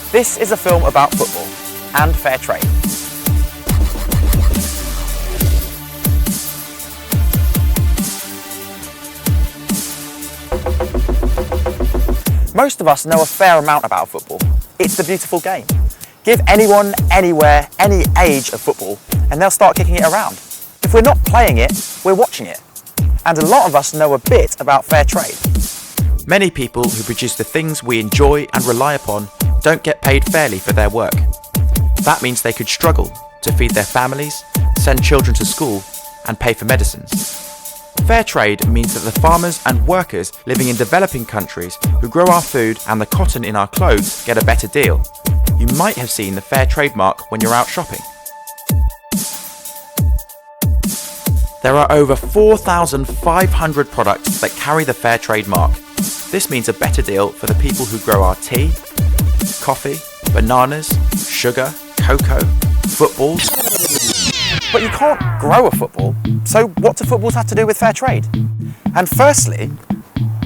This is a film about football and fair trade. Most of us know a fair amount about football. It's the beautiful game. Give anyone, anywhere, any age of football, and they'll start kicking it around. If we're not playing it, we're watching it. And a lot of us know a bit about fair trade. Many people who produce the things we enjoy and rely upon don't get paid fairly for their work. That means they could struggle to feed their families, send children to school, and pay for medicines. Fair trade means that the farmers and workers living in developing countries who grow our food and the cotton in our clothes get a better deal. You might have seen the fair trade mark when you're out shopping. There are over 4,500 products that carry the fair trade mark. This means a better deal for the people who grow our tea, coffee, bananas, sugar, cocoa, footballs. But you can't grow a football, so what do footballs have to do with fair trade? And firstly,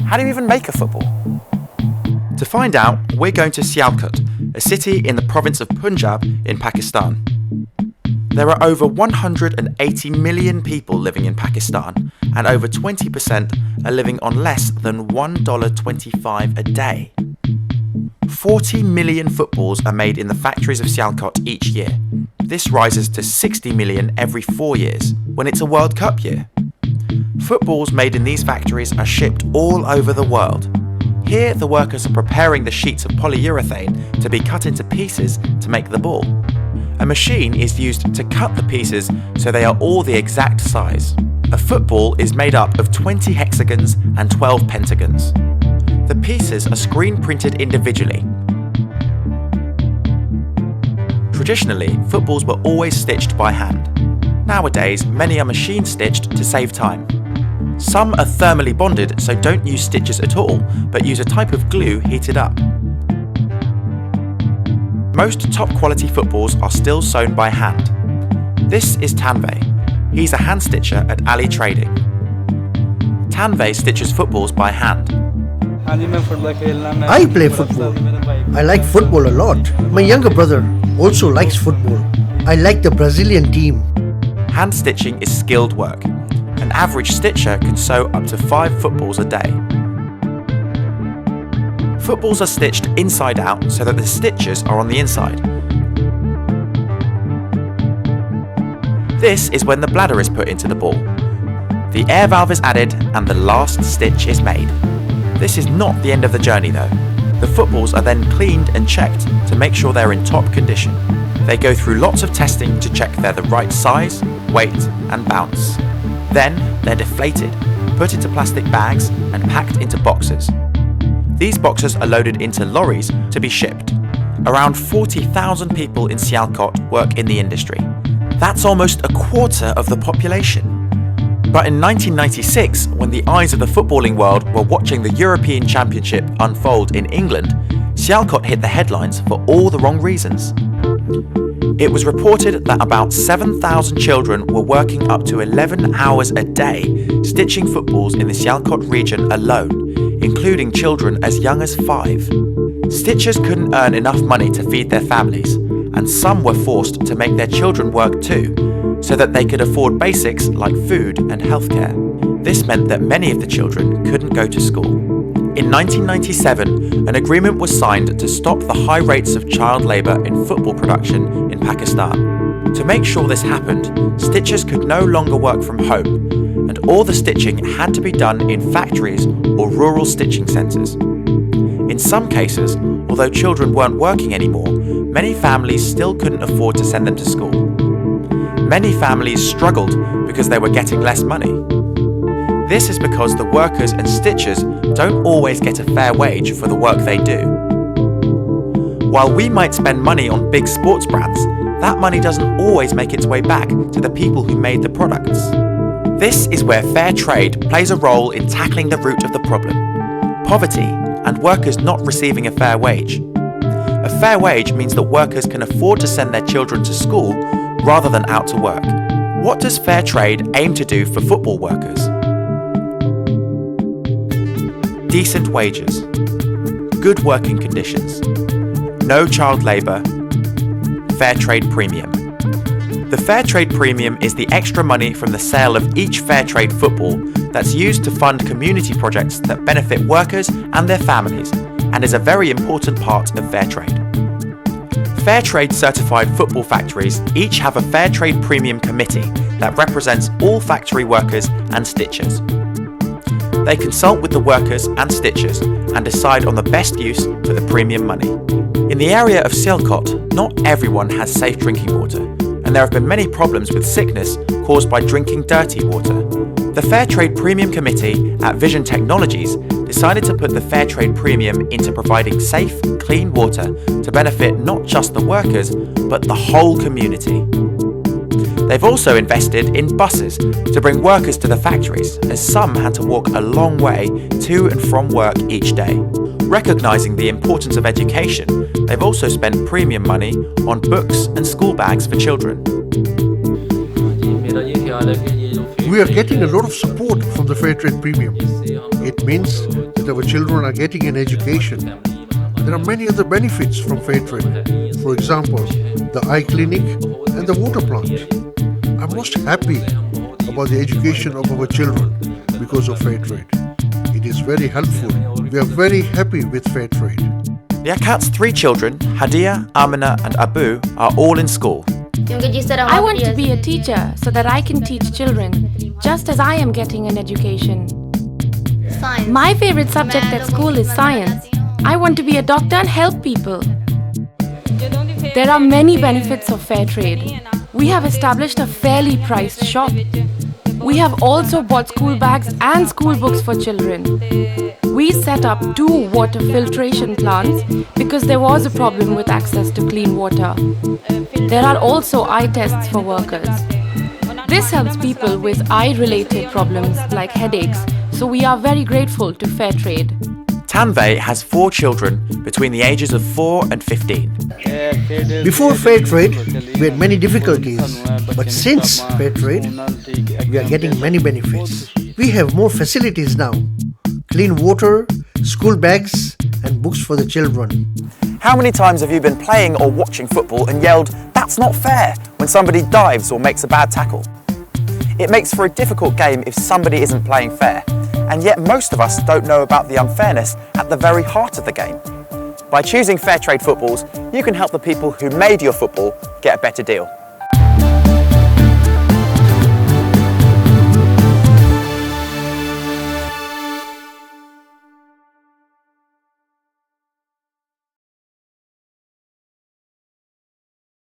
how do you even make a football? To find out, we're going to Sialkot, a city in the province of Punjab in Pakistan. There are over 180 million people living in Pakistan, and over 20% are living on less than $1.25 a day. 40 million footballs are made in the factories of Sialkot each year. This rises to 60 million every 4 years, when it's a World Cup year. Footballs made in these factories are shipped all over the world. Here, the workers are preparing the sheets of polyurethane to be cut into pieces to make the ball. A machine is used to cut the pieces so they are all the exact size. A football is made up of 20 hexagons and 12 pentagons. The pieces are screen printed individually. Traditionally, footballs were always stitched by hand. Nowadays, many are machine stitched to save time. Some are thermally bonded, so don't use stitches at all, but use a type of glue heated up. Most top quality footballs are still sewn by hand. This is Tanvay. He's a hand stitcher at Ali Trading. Tanvay stitches footballs by hand. I play football. I like football a lot. My younger brother also likes football. I like the Brazilian team. Hand stitching is skilled work. An average stitcher can sew up to 5 footballs a day. Footballs are stitched inside out so that the stitches are on the inside. This is when the bladder is put into the ball. The air valve is added and the last stitch is made. This is not the end of the journey though. The footballs are then cleaned and checked to make sure they're in top condition. They go through lots of testing to check they're the right size, weight and bounce. Then they're deflated, put into plastic bags and packed into boxes. These boxes are loaded into lorries to be shipped. Around 40,000 people in Sialkot work in the industry. That's almost a quarter of the population. But in 1996, when the eyes of the footballing world were watching the European Championship unfold in England, Sialkot hit the headlines for all the wrong reasons. It was reported that about 7,000 children were working up to 11 hours a day stitching footballs in the Sialkot region alone, including children as young as 5. Stitchers couldn't earn enough money to feed their families, and some were forced to make their children work too, so that they could afford basics like food and healthcare. This meant that many of the children couldn't go to school. In 1997, an agreement was signed to stop the high rates of child labour in football production in Pakistan. To make sure this happened, stitchers could no longer work from home, and all the stitching had to be done in factories or rural stitching centres. In some cases, although children weren't working anymore, many families still couldn't afford to send them to school. Many families struggled because they were getting less money. This is because the workers and stitchers don't always get a fair wage for the work they do. While we might spend money on big sports brands, that money doesn't always make its way back to the people who made the products. This is where fair trade plays a role in tackling the root of the problem: poverty and workers not receiving a fair wage. A fair wage means that workers can afford to send their children to school rather than out to work. What does fair trade aim to do for football workers? Decent wages, good working conditions, no child labour, fair trade premium. The fair trade premium is the extra money from the sale of each fair trade football that's used to fund community projects that benefit workers and their families, and is a very important part of fair trade. Fair trade certified football factories each have a fair trade premium committee that represents all factory workers and stitchers. They consult with the workers and stitchers and decide on the best use for the premium money. In the area of Sialkot, not everyone has safe drinking water, and there have been many problems with sickness caused by drinking dirty water. The Fair Trade Premium Committee at Vision Technologies decided to put the Fair Trade Premium into providing safe, clean water to benefit not just the workers, but the whole community. They've also invested in buses to bring workers to the factories, as some had to walk a long way to and from work each day. Recognising the importance of education, they've also spent premium money on books and school bags for children. We are getting a lot of support from the Fair Trade Premium. It means that our children are getting an education. There are many other benefits from Fair Trade. For example, the eye clinic and the water plant. I'm most happy about the education of our children because of Fair Trade. It is very helpful. We are very happy with Fair Trade. Liakat's 3 children, Hadia, Amina and Abu, are all in school. I want to be a teacher so that I can teach children, just as I am getting an education. My favorite subject at school is science. I want to be a doctor and help people. There are many benefits of fair trade. We have established a fairly priced shop. We have also bought school bags and school books for children. We set up 2 water filtration plants because there was a problem with access to clean water. There are also eye tests for workers. This helps people with eye-related problems like headaches, so we are very grateful to fair trade. Tanvay has 4 children between the ages of 4 and 15. Before Fair Trade, we had many difficulties, but since Fair Trade, we are getting many benefits. We have more facilities now. Clean water, school bags and books for the children. How many times have you been playing or watching football and yelled, "That's not fair," when somebody dives or makes a bad tackle? It makes for a difficult game if somebody isn't playing fair, and yet most of us don't know about the unfairness at the very heart of the game. By choosing fair trade footballs, you can help the people who made your football get a better deal.